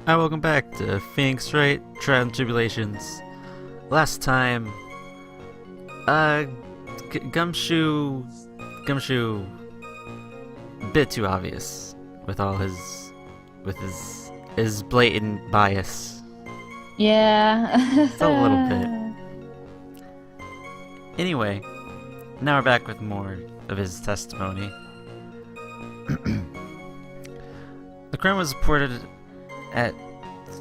Hi, welcome back to Phoenix Wright, Tribulations. Last time, uh, Gumshoe, a bit too obvious with all his blatant bias. Yeah. Just a little bit. Anyway, now we're back with more of his testimony. The crime was reported at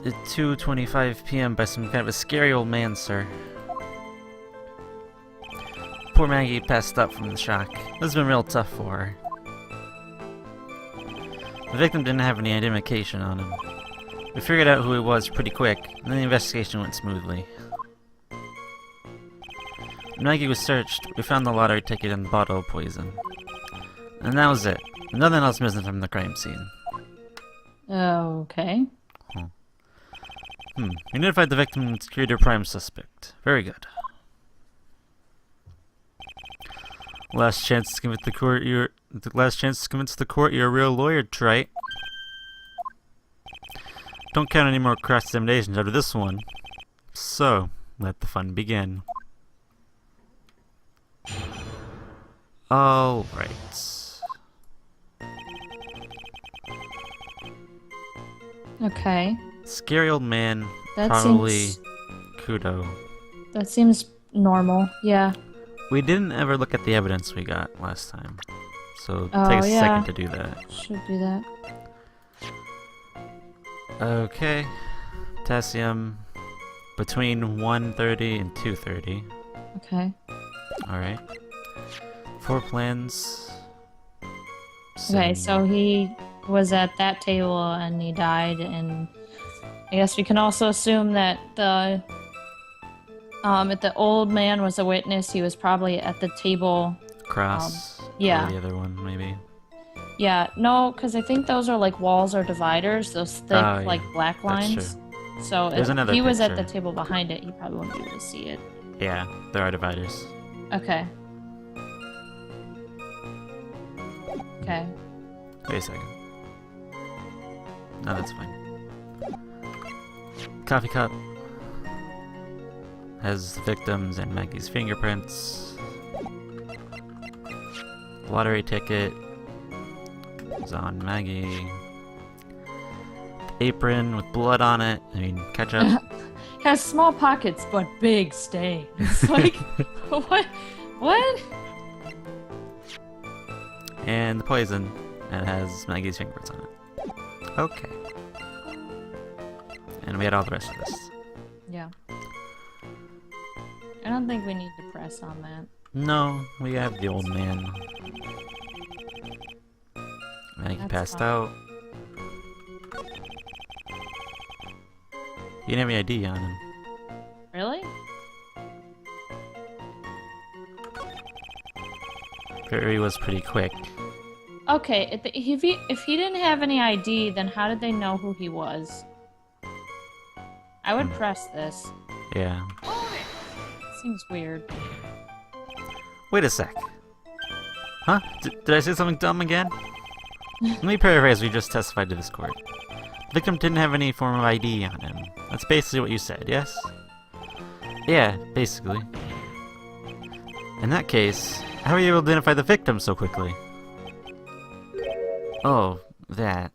2:25 p.m. by some kind of a scary old man, sir. Poor Maggie passed out from the shock. This has been real tough for her. The victim didn't have any identification on him. We figured out who he was pretty quick, and then the investigation went smoothly. When Maggie was searched, we found the lottery ticket and the bottle of poison. And that was it. Nothing else missing from the crime scene. Okay. You identified the victim and secured your prime suspect. Very good. Last chance to convince the court you're a real lawyer, Wright. Don't count any more cross-examinations after this one. So, let the fun begin. Alright. Okay. Scary old man, That probably seems Kudo. that seems normal. Yeah. We didn't ever look at the evidence we got last time. So Oh, take a yeah. second to do that. Should do that. Okay. Potassium between 1:30 and 2:30. Okay. Alright. 4 plans. Okay, so he was at that table and he died, and I guess we can also assume that if the old man was a witness, he was probably at the table. Cross. Yeah. Or the other one, maybe. Yeah, no, because I think those are like walls or dividers, those thick, Oh, yeah. like black That's lines. So There's if another he was at the picture. table behind it, he probably wouldn't be able to see it. Yeah, there are dividers. Okay. Okay. Wait a second. No, that's fine. Coffee cup has the victims and Maggie's fingerprints. Lottery ticket is on Maggie. Apron with blood on it. I mean, ketchup. Has small pockets but big stains. Like, what? What? And the poison. And it has Maggie's fingerprints on it. Okay. And we had all the rest of this. Yeah. I don't think we need to press on that. No, we have the old man. Maggie That's passed fine. out. He didn't have any ID on him. Really? He was pretty quick. Okay, if he didn't have any ID, then how did they know who he was? I would press this. Yeah. Seems weird. Wait a sec. Huh? Did I say something dumb again? Let me paraphrase what you just testified to this court. The victim didn't have any form of ID on him. That's basically what you said, yes? Yeah, basically. In that case, how were you able to identify the victim so quickly? Oh, that.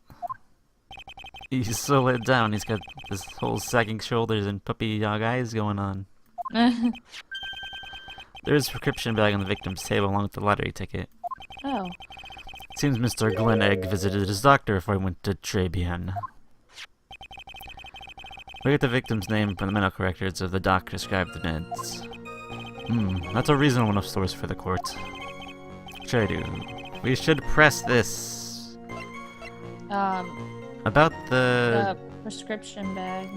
He's so let down, he's got this whole sagging shoulders and puppy dog eyes going on. There is a prescription bag on the victim's table along with the lottery ticket. Oh. It seems Mr. Glenegg visited his doctor before he went to Tribune. We get the victim's name from the medical records of the doc who prescribed the meds. That's a reasonable enough source for the court. Try to. We should press this. About The prescription bag.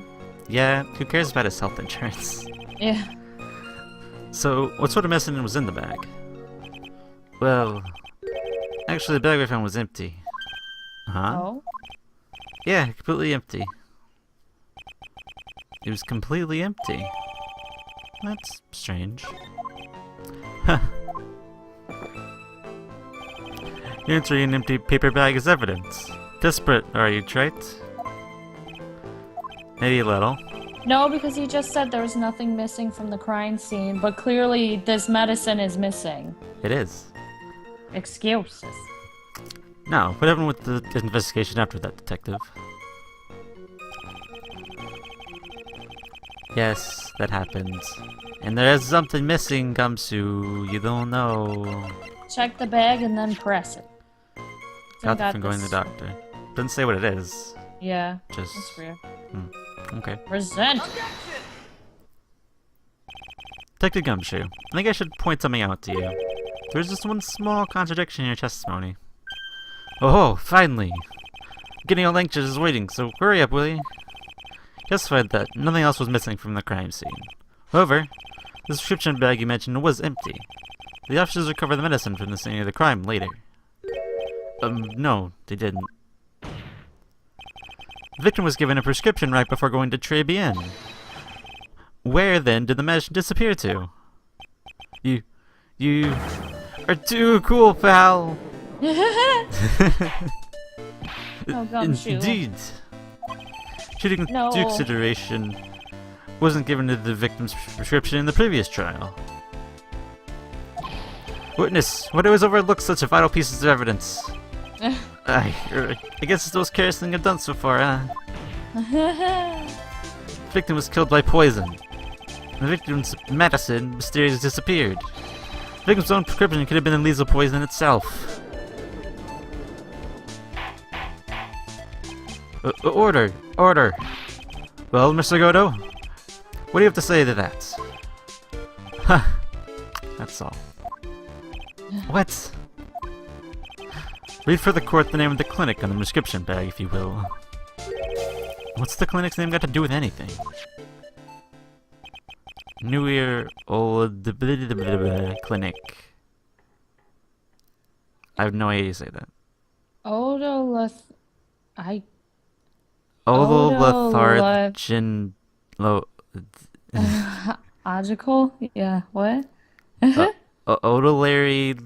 Yeah, who cares about his health insurance? Yeah. So, what sort of medicine was in the bag? Well, actually the bag we found was empty. Huh? Oh. Yeah, completely empty. It was completely empty. That's strange. Huh. You're entering an empty paper bag as evidence. Desperate, are you, Trite? Maybe a little. No, because he just said there was nothing missing from the crime scene, but clearly this medicine is missing. It is. Excuses. Now, what happened with the investigation after that, detective? Yes, that happened. And there's something missing, Gumshoe. You don't know. Check the bag and then press it. Got got from going to the this. doctor. Doesn't say what it is. Yeah, Just that's weird. okay. Resent. Detective Gumshoe, I think I should point something out to you. There's just one small contradiction in your testimony. Oh, finally! Getting all anxious waiting, so hurry up, will you? Testified that nothing else was missing from the crime scene. However, the prescription bag you mentioned was empty. The officers recovered the medicine from the scene of the crime later. No, they didn't. The victim was given a prescription right before going to Tribulations. Where then did the medicine disappear to? You are too cool, pal! Oh, Gumshoe. Indeed. Shooting No. due consideration wasn't given to the victim's prescription in the previous trial. Witness, what always overlooks such vital pieces of evidence? I guess it's the most careless thing I've done so far, huh? The victim was killed by poison. The victim's medicine mysteriously disappeared. The victim's own prescription could have been the lethal poison itself. Order! Order! Well, Mr. Godo, what do you have to say to that? Huh. That's all. What? Read for the court the name of the clinic on the prescription bag, if you will. What's the clinic's name got to do with anything? New Year Old Clinic. I have no idea how to say that. Odolith. I. Odolithargin. Logical? Yeah, what? Odolary.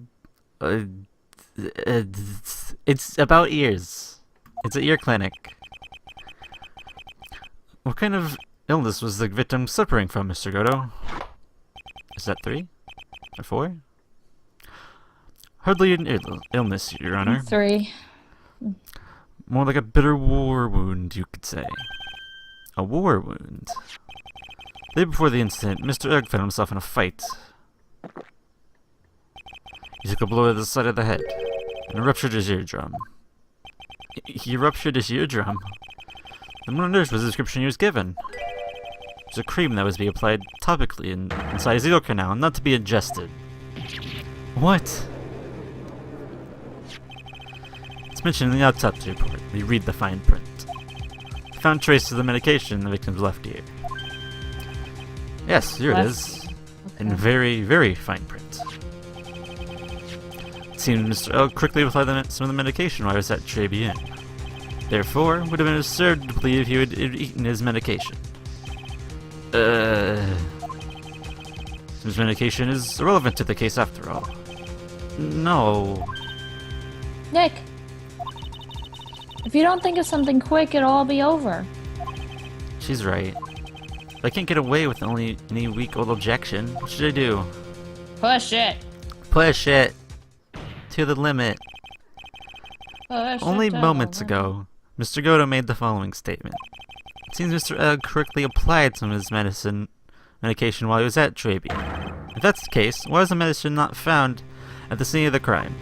It's about ears. It's an ear clinic. What kind of illness was the victim suffering from, Mr. Godo? Is that 3? Or 4? Hardly an illness, Your Honor. 3. More like a bitter war wound, you could say. A war wound. The day before the incident, Mr. Egg found himself in a fight. He took a blow to the side of the head and ruptured his eardrum. He ruptured his eardrum? Then what on earth was the description he was given? It was a cream that was to be applied topically inside his ear canal, not to be ingested. What? It's mentioned in the autopsy report. You read the fine print. They found traces of the medication in the victim's left ear. Yes, here it is. In very, very fine print. It seemed Mr. L quickly applied some of the medication while he was at Tribune. Therefore, it would have been absurd to believe he would have eaten his medication. His medication is irrelevant to the case after all. No. Nick! If you don't think of something quick, it'll all be over. She's right. If I can't get away with only any weak-old objection, what should I do? Push it! Push it! To the limit. Push Only it to the moments limit. ago, Mr. Godo made the following statement. It seems Mr. Egg correctly applied some of his medication while he was at Tribune. If that's the case, why was the medicine not found at the scene of the crime?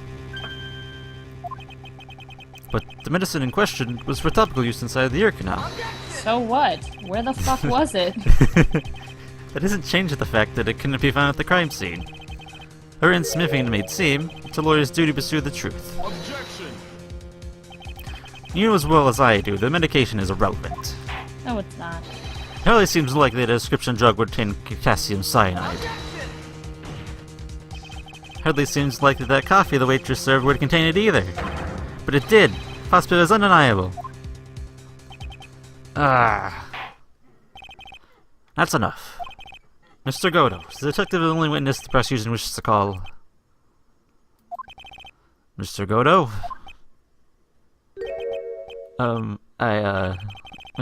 But the medicine in question was for topical use inside the ear canal. So what? Where the fuck was it? That doesn't change the fact that it couldn't be found at the crime scene. Her and Smithing made seem it's a lawyer's duty to pursue the truth. Objection! You know as well as I do, the medication is irrelevant. No, it's not. It hardly seems likely that a prescription drug would contain potassium cyanide. Hardly seems likely that coffee the waitress served would contain it either. But it did. Possibility is undeniable. That's enough. Mr. Godo, the detective is the only witness the prosecution wishes to call. Mr. Godo? I've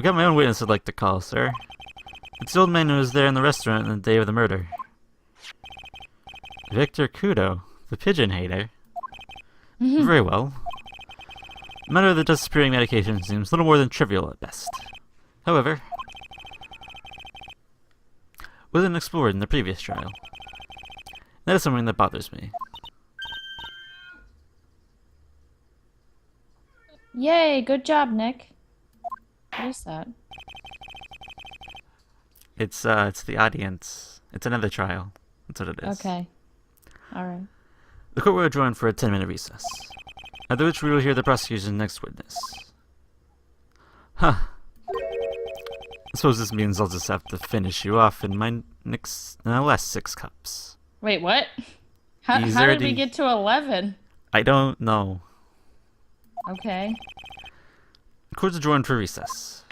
got my own witness I'd like to call, sir. It's the old man who was there in the restaurant on the day of the murder. Victor Kudo, the pigeon hater. Very well. The matter of the disappearing medication seems little more than trivial at best. However, wasn't explored in the previous trial. That is something that bothers me. Yay, good job, Nick. What is that? It's the audience. It's another trial. That's what it is. Okay. Alright. The court will adjourn for a 10-minute recess, after which we will hear the prosecution's next witness. Huh. I suppose this means I'll just have to finish you off in my last 6 cups. Wait, what? How did we get to 11? I don't know. Okay. The court's adjourned for recess.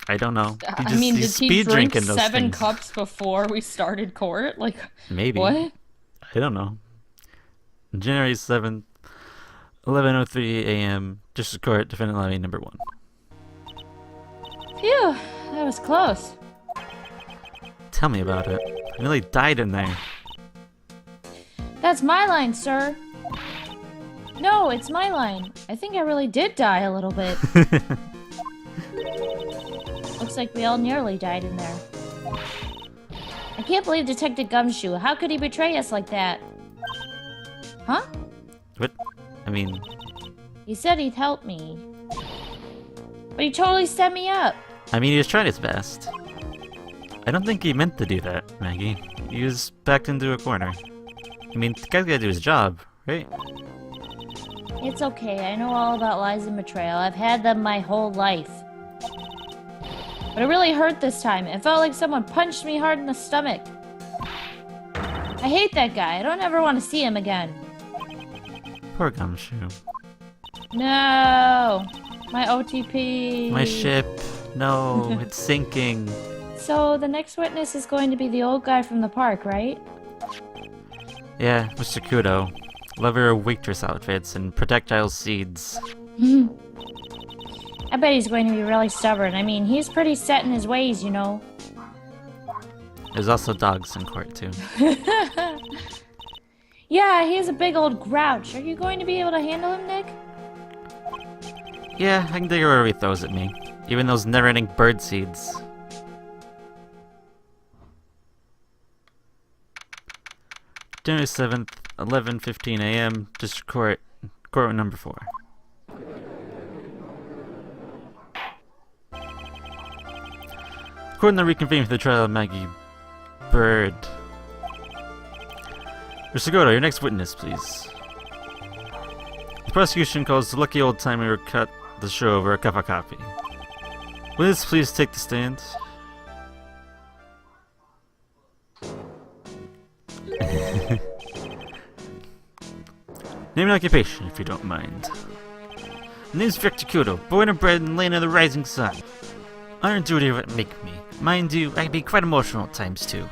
I don't know. I mean, did he drink those 7 things. cups before we started court? Like, Maybe. what? I don't know. January 7th, 11:03 a.m. District Court, Defendant Lobby number 1. Phew, that was close. Tell me about it. I nearly died in there. That's my line, sir. No, it's my line. I think I really did die a little bit. Looks like we all nearly died in there. I can't believe Detective Gumshoe. How could he betray us like that? Huh? What? I mean, He said he'd help me. But he totally set me up. he was trying his best. I don't think he meant to do that, Maggie. He was backed into a corner. I mean, the guy's gotta do his job, right? It's okay. I know all about lies and betrayal. I've had them my whole life. But it really hurt this time. It felt like someone punched me hard in the stomach. I hate that guy. I don't ever want to see him again. Poor Gumshoe. No! My OTP. My ship. No, it's sinking. So the next witness is going to be the old guy from the park, right? Yeah, Mr. Kudo. Lover of waitress outfits and projectile seeds. I bet he's going to be really stubborn. I mean, he's pretty set in his ways, you know. There's also dogs in court, too. Yeah, he has a big old grouch. Are you going to be able to handle him, Nick? Yeah, I can dig wherever he throws at me. Even those never-ending bird seeds. January 7th, 11:15 a.m., District Court, Courtroom number 4. Court now reconvened for the trial of Maggie Bird. Mr. Goto, your next witness, please. The prosecution calls the lucky old timer who cut the show over a cup of coffee. Witness, please take the stand. Name and occupation, if you don't mind. My name's Victor Kudo, born and bred in the land of the rising sun. Honor and duty what make me. Mind you, I can be quite emotional at times too.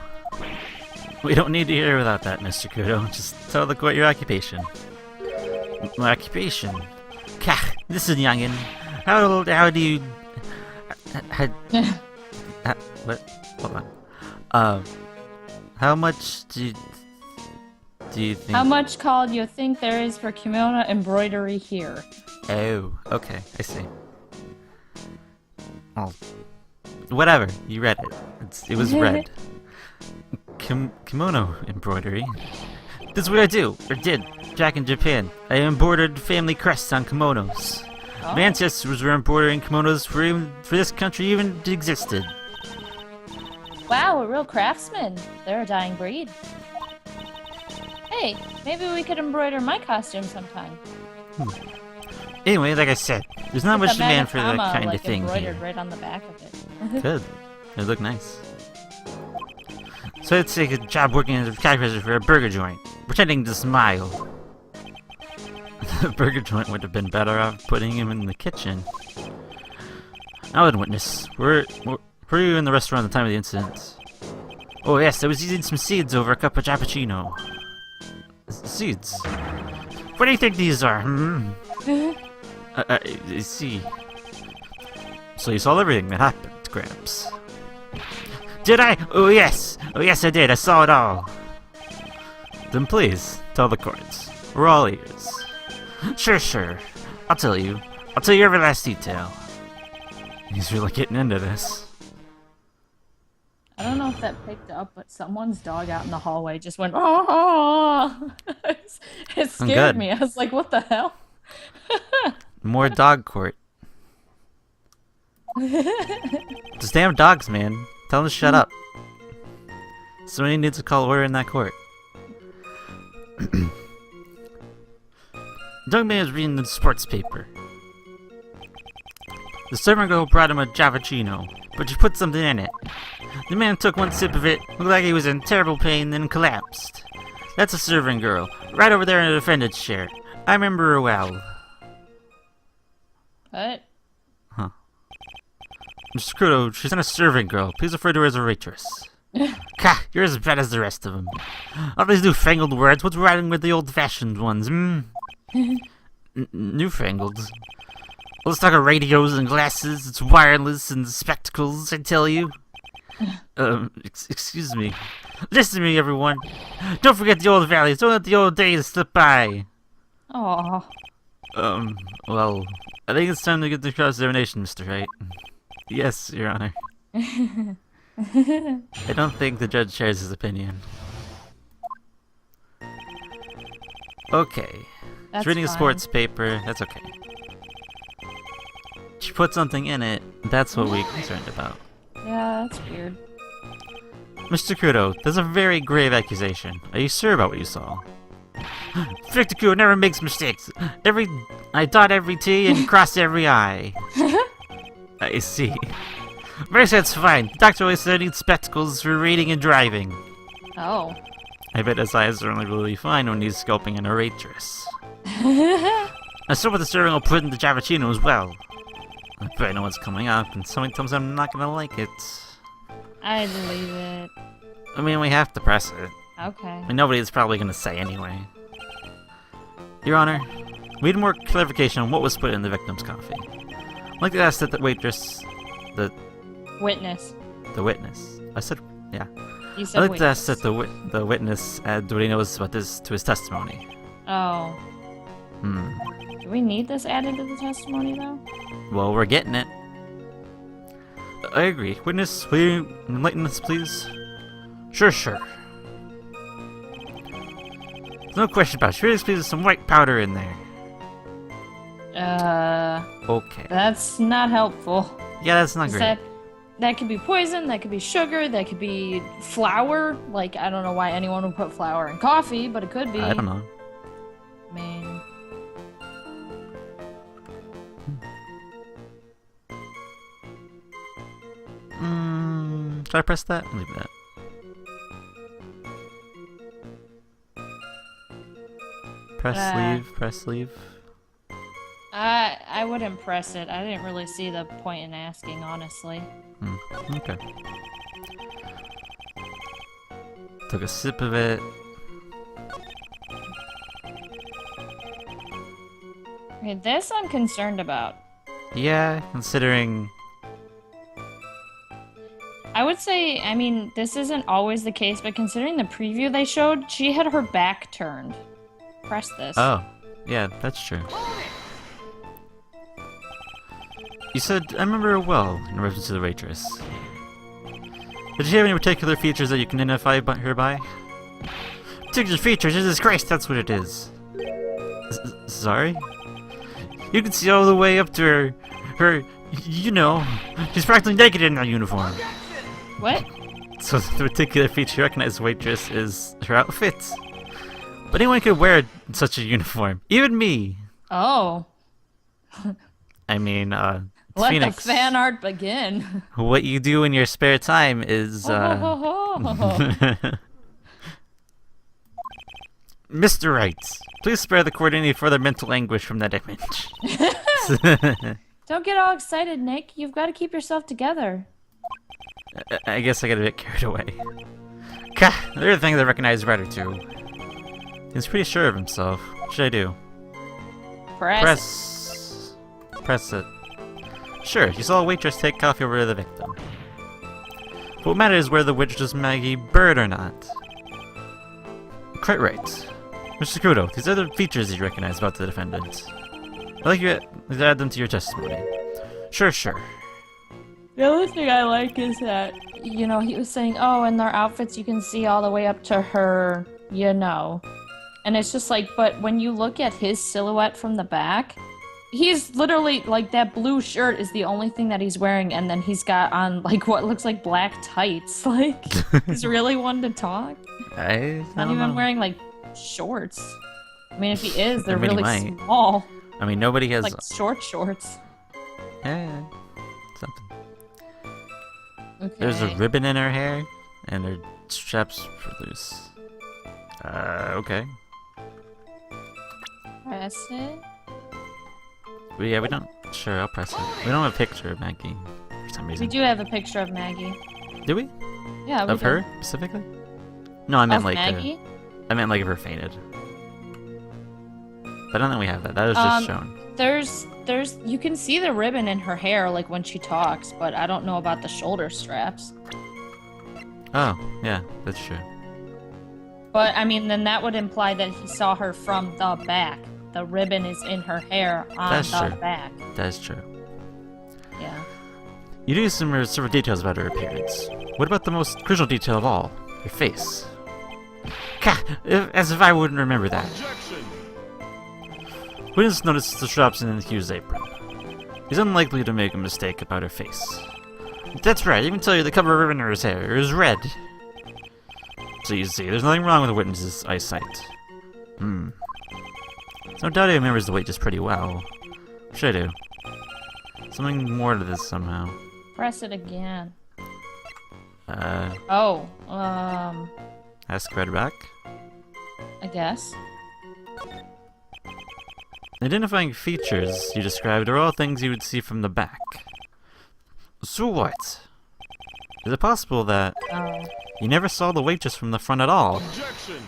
We don't need to hear about that, Mr. Kudo. Just tell the court your occupation. My occupation? Kah, listen, youngin. How do you... what? Hold on. How much do you think... How much call do you think there is for kimono embroidery here? Oh, okay, I see. Oh, whatever, you read it. It was read. Kimono embroidery? This is what I do, or did, back in Japan. I embroidered family crests on kimonos. Oh. My ancestors were embroidering kimonos for this country even existed. Wow, a real craftsman. They're a dying breed. Hey, maybe we could embroider my costume sometime. Anyway, like I said, there's not Get much the demand for that Manakama, kind like, of thing embroidered here. right on the back of it. Good. They look nice. So let's take a job working as a calculator for a burger joint, pretending to smile. The burger joint would have been better off putting him in the kitchen. Now then, witness, were you in the restaurant at the time of the incident? Oh yes, I was eating some seeds over a cup of cappuccino. Seeds? What do you think these are? I see. So you saw everything that happened, Gramps. Did I? Oh yes! Oh yes I did, I saw it all! Then please, tell the courts. We're all ears. Sure. I'll tell you. I'll tell you every last detail. He's really getting into this. I don't know if that picked up, but someone's dog out in the hallway just went, oh! It scared me. I was like, what the hell? More dog court. Just damn dogs, man. Tell them to shut up. Somebody needs to call order in that court. Young man is reading the sports paper. The servant girl brought him a Javachino, but she put something in it. The man took one sip of it, looked like he was in terrible pain, then collapsed. That's a servant girl, right over there in the defendant's chair. I remember her well. What? Huh. Mr. Kudo, she's not a servant girl. Please refer to her as a waitress. Ka, you're as bad as the rest of them. All these newfangled words, what's writing with the old-fashioned ones, Newfangled? Let's talk of radios and glasses, it's wireless and spectacles, I tell you. Excuse me. Listen to me, everyone. Don't forget the old values, don't let the old days slip by. Aww. Well, I think it's time to get the cross-examination, Mr. Wright. Yes, Your Honor. I don't think the judge shares his opinion. Okay. That's She's reading fine. a sports paper, that's okay. She put something in it, that's what we're concerned about. Yeah, that's weird. Mr. Kudo, that's a very grave accusation. Are you sure about what you saw? Victor Kudo never makes mistakes. I dot every T and cross every I. I see. Very that's fine. The doctor always said I need spectacles for reading and driving. Oh. I bet his eyes are only really fine when he's scalping an waitress. I saw what the servant will put in the Javachino as well. I bet I know what's coming up, and somebody tells me I'm not gonna like it. I believe it. I mean, we have to press it. Okay. And nobody's probably gonna say anyway. Your Honor, we need more clarification on what was put in the victim's coffee. I'd like to ask that the waitress... Witness. The witness. I said... yeah. You said I'd like to witness. ask that the witness add what he knows about this to his testimony. Oh. Do we need this added to the testimony, though? Well, we're getting it. I agree. Witness, will you enlighten us, please? Sure. There's no question about it. Sure, there's some white powder in there. Okay. That's not helpful. Yeah, that's not great. That could be poison, that could be sugar, that could be flour. Like, I don't know why anyone would put flour in coffee, but it could be. I don't know. I mean... Should I press that? Leave that. Press leave. I wouldn't press it. I didn't really see the point in asking, honestly. Okay. Took a sip of it. Okay, this I'm concerned about. Yeah, considering... I would say, I mean, this isn't always the case, but considering the preview they showed, she had her back turned. Press this. Oh, yeah, that's true. You said, I remember her well, in reference to the waitress. Did she have any particular features that you can identify her by? Particular features? Jesus Christ, that's what it is. Sorry? You can see all the way up to her, you know, she's practically naked in that uniform. What? So the particular feature you recognize the waitress is her outfit. But anyone could wear such a uniform, even me. Oh. I mean, Let Phoenix, the fan art begin. what you do in your spare time is, Mr. Wright, please spare the court any further mental anguish from that image. Don't get all excited, Nick. You've got to keep yourself together. I guess I got a bit carried away. There are things I recognize better too. He's pretty sure of himself. What should I do? Press. Press it. Sure, you saw a waitress take coffee over to the victim. But what matters is whether the witch was Maggie Bird or not. Quite right. Mr. Kudo, these are the features you recognize about the defendant. I'd like you to add them to your testimony. Sure. The other thing I like is that, you know, he was saying, oh, in their outfits you can see all the way up to her, you know. And it's just like, but when you look at his silhouette from the back, he's literally, like, that blue shirt is the only thing that he's wearing, and then he's got on, like, what looks like black tights. Like, he's really one to talk. I Not don't even know. wearing, like, shorts. I mean, if he is, they're I mean, he really might. small. I mean, nobody has... Like, short shorts. Yeah, something. Okay. There's a ribbon in her hair, and her straps are loose. Okay. Press it. Yeah, we don't... Sure, I'll press it. We don't have a picture of Maggie, for some reason. We do have a picture of Maggie. Do we? Yeah, we Of do. her, specifically? No, I meant Of like... Maggie? I meant like if her fainted. But I don't think we have that. That was just shown. There's, you can see the ribbon in her hair, like, when she talks, but I don't know about the shoulder straps. Oh, yeah, that's true. But, I mean, then that would imply that he saw her from the back. The ribbon is in her hair on That's the true. back. That is true. Yeah. You do some several details about her appearance. What about the most crucial detail of all? Her face. As if I wouldn't remember that. Witness noticed the straps in the accused's apron. He's unlikely to make a mistake about her face. That's right, I can tell you the cover ribbon in her hair is red. So you see, there's nothing wrong with the witness's eyesight. There's no doubt he remembers the waitress pretty well. Sure I do. Something more to this somehow. Press it again. Uh, ask right back. I guess. The identifying features you described are all things you would see from the back. So what? Is it possible that Oh. you never saw the waitress from the front at all? Objection!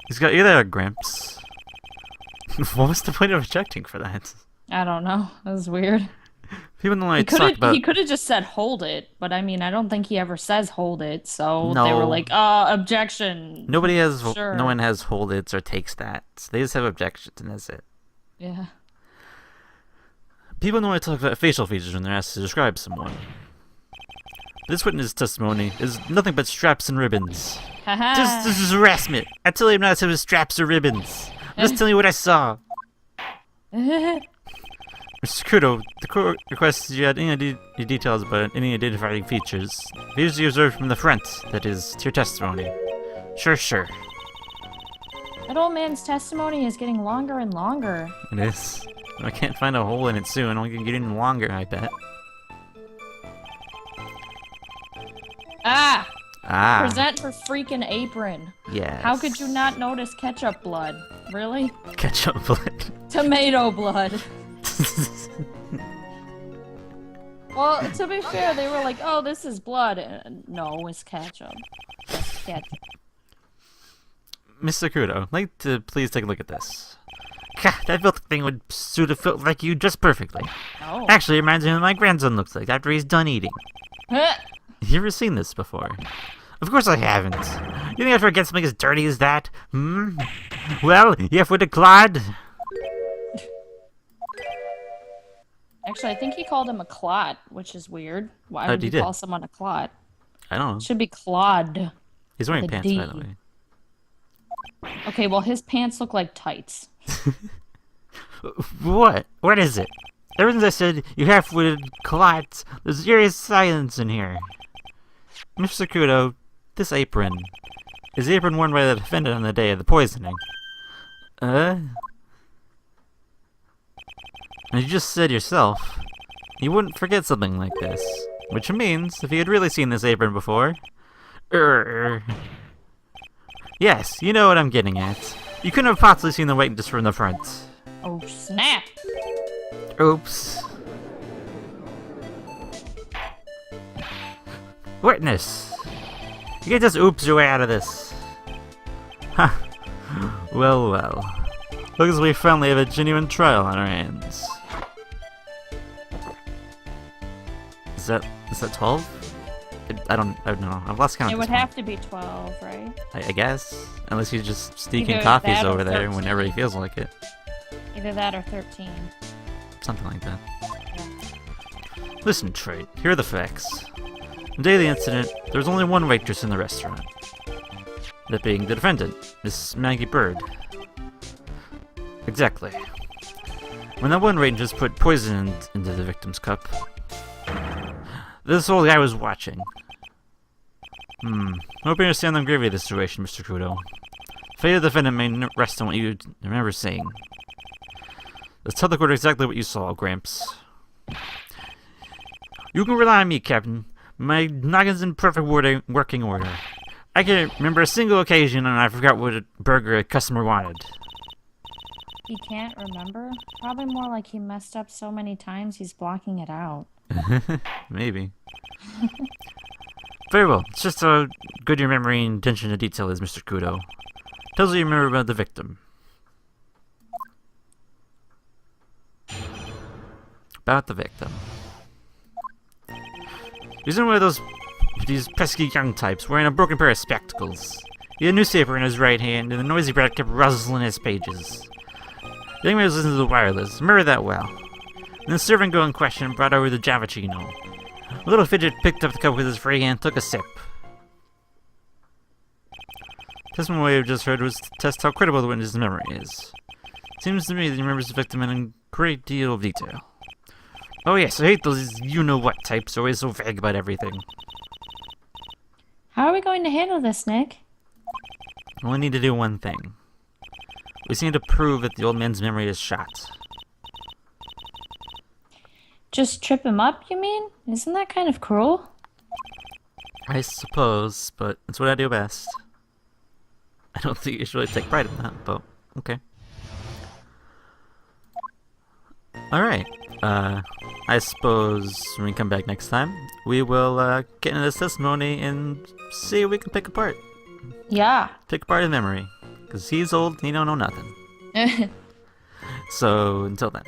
He's got you there, Gramps. What was the point of objecting for that? I don't know. That was weird. People don't He like talk could about... have just said hold it, but I mean, I don't think he ever says hold it, so they No. were like, objection. Nobody has... Sure. No one has hold its or takes that. They just have objections and that's it. Yeah. People don't want to talk about facial features when they're asked to describe someone. This witness testimony is nothing but straps and ribbons. Haha. This is harassment. I tell you I'm not with straps or ribbons. I'm just telling you what I saw. Mr. Kudo, the court requests you add any details about any identifying features. Features you observed from the front, that is, to your testimony. Sure. That old man's testimony is getting longer and longer. It is. I can't find a hole in it soon. I'm gonna get even longer, I bet. Ah! Ah. Present her freaking apron. Yes. How could you not notice ketchup blood? Really? Ketchup blood. Tomato blood. Well, to be fair, they were like, oh, this is blood. No, it's ketchup. Just ketchup. Mr. Kudo, I'd like to please take a look at this. That filthy thing would suit a filth like you just perfectly. Oh. Actually, it reminds me of what my grandson looks like after he's done eating. Huh. You ever seen this before? Of course I haven't. You think I'd forget something as dirty as that? Well, you have with a clod? Actually, I think he called him a clot, which is weird. Why Oh, would he you did. call someone a clot? I don't know. It should be clod. He's wearing the pants, by the D. way. Okay, well, his pants look like tights. What? What is it? Ever since I said you half-witted clots, there's serious silence in here. Mr. Kudo, this apron. Is the apron worn by the defendant on the day of the poisoning? And you just said yourself, you wouldn't forget something like this. Which means, if you had really seen this apron before... Yes, you know what I'm getting at. You couldn't have possibly seen the witness from the front. Oh, snap! Oops. Witness! You can't just oops your way out of this. Ha! Well. Looks as we finally have a genuine trial on our hands. Is that 12? I don't know. I've lost count. It would have to be 12, right? I guess. Unless he's just sneaking Either coffees that or over there 13. whenever he feels like it. Either that or 13. Something like that. Listen, Trade, here are the facts. On the day of the incident, there was only one waitress in the restaurant. That being the defendant, Miss Maggie Bird. Exactly. When that one waitress put poison into the victim's cup, this old guy was watching. Hope you understand the gravity of the situation, Mr. Kudo. The fate of the defendant may rest on what you remember saying. Let's tell the court exactly what you saw, Gramps. You can rely on me, Captain. My noggin's in perfect working order. I can remember a single occasion and I forgot what burger a customer wanted. He can't remember? Probably more like he messed up so many times he's blocking it out. Maybe. Very well. It's just how good your memory and attention to detail is, Mr. Kudo. Tells you remember about the victim. About the victim. He's in one of these pesky young types, wearing a broken pair of spectacles. He had a newspaper in his right hand, and the noisy brat kept rustling his pages. The young man was listening to the wireless. Remember that well. And the servant girl in question brought over the Javachino. The little fidget picked up the cup with his free hand and took a sip. The testimony we've just heard was to test how credible the witness's memory is. Seems to me that he remembers the victim in a great deal of detail. Oh yes, I hate those you-know-what types, always so vague about everything. How are we going to handle this, Nick? We only need to do one thing. We just need to prove that the old man's memory is shot. Just trip him up, you mean? Isn't that kind of cruel? I suppose, but it's what I do best. I don't think you should really take pride in that, but okay. Alright, I suppose when we come back next time, we will get into this testimony and see what we can pick apart. Yeah. Pick apart his memory, because he's old and he don't know nothing. So, until then.